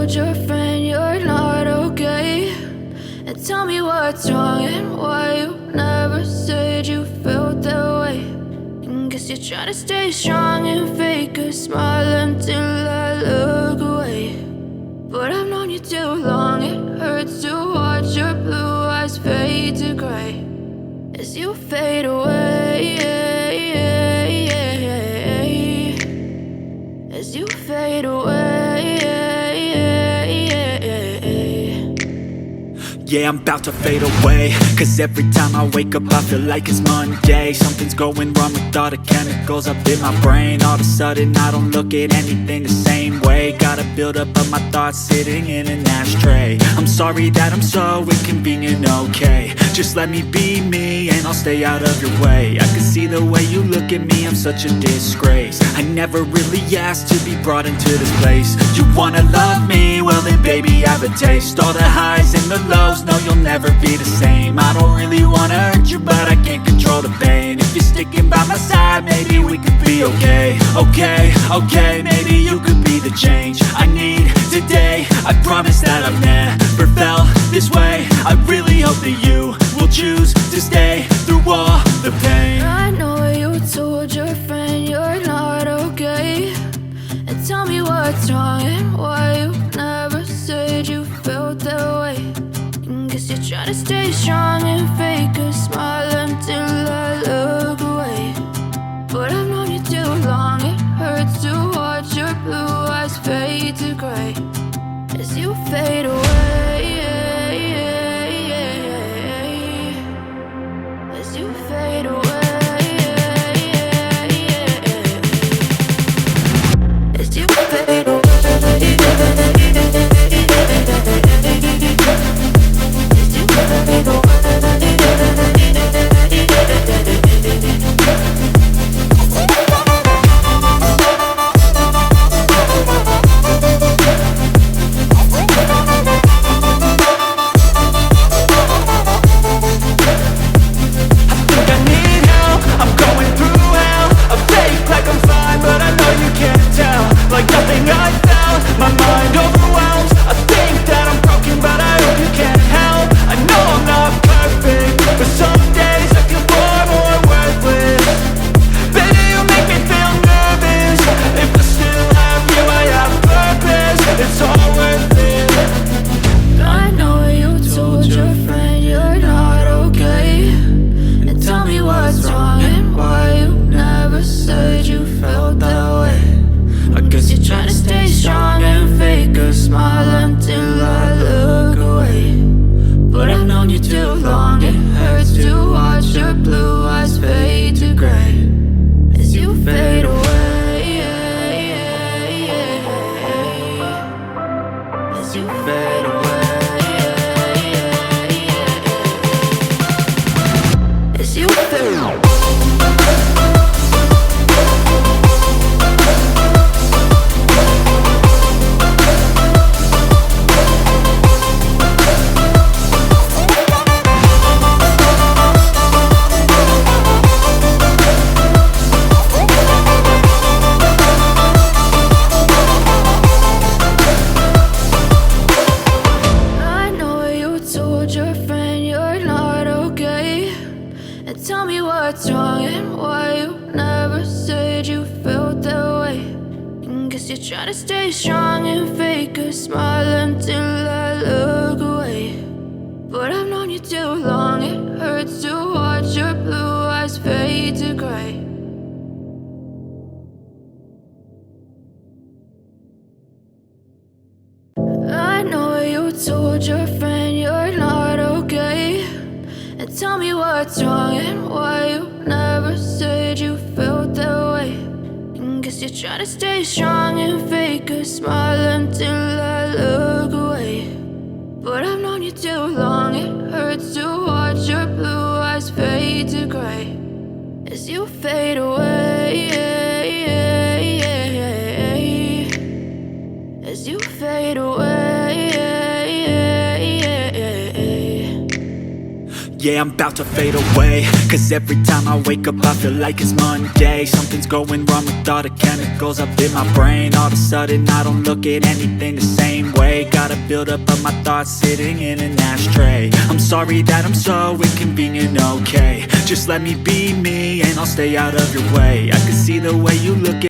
told your friend you're not okay? And tell me what's wrong and why you never said you felt that way. And guess you're trying to stay strong and fake a smile until I look away. But I've known you too long, it hurts to watch your blue eyes fade to gray as you fade away, as you fade away. Yeah, I'm about to fade away, cause every time I wake up I feel like it's Monday. Something's going wrong with all the chemicals up in my brain. All of a sudden I don't look at anything the same way. Got a buildup of my thoughts sitting in an ashtray. I'm sorry that I'm so inconvenient, okay? Just let me be me and I'll stay out of your way. I can see the way you look at me, I'm such a disgrace. I never really asked to be brought into this place. You wanna love me? Well then baby I have a taste. All the highs and the lows, no you'll never be the same. I don't really wanna hurt you but I can't control the pain. If you're sticking by my side maybe we could be okay. Okay, maybe you could be the change I need today. I promise that I've never felt this way. I really hope that you will choose to stay through all the pain. I know you told your friend you're not okay. And tell me what's wrong and why you never said you felt that way. And guess you're trying to stay strong and fake a smile until I look away. But I've known you too long, it hurts to watch your blue eyes fade to gray as you fade away, as you fade away, as you fade away. Tell me what's wrong and why you never said you felt that way. And guess you're trying to stay strong and fake a smile until I look away. But I've known you too long, it hurts to watch your blue eyes fade to gray. I know you told your friend you're not okay. And tell me what's wrong and why you never said you felt that way. And guess you're trying to stay strong and fake a smile until I look away. But I've known you too long, it hurts to watch your blue eyes fade to gray as you fade away, as you fade away. Yeah, I'm about to fade away, cause every time I wake up I feel like it's Monday. Something's going wrong with all the chemicals up in my brain. All of a sudden I don't look at anything the same way. Got a buildup of my thoughts sitting in an ashtray. I'm sorry that I'm so inconvenient, okay. Just let me be me and I'll stay out of your way. I can see the way you look at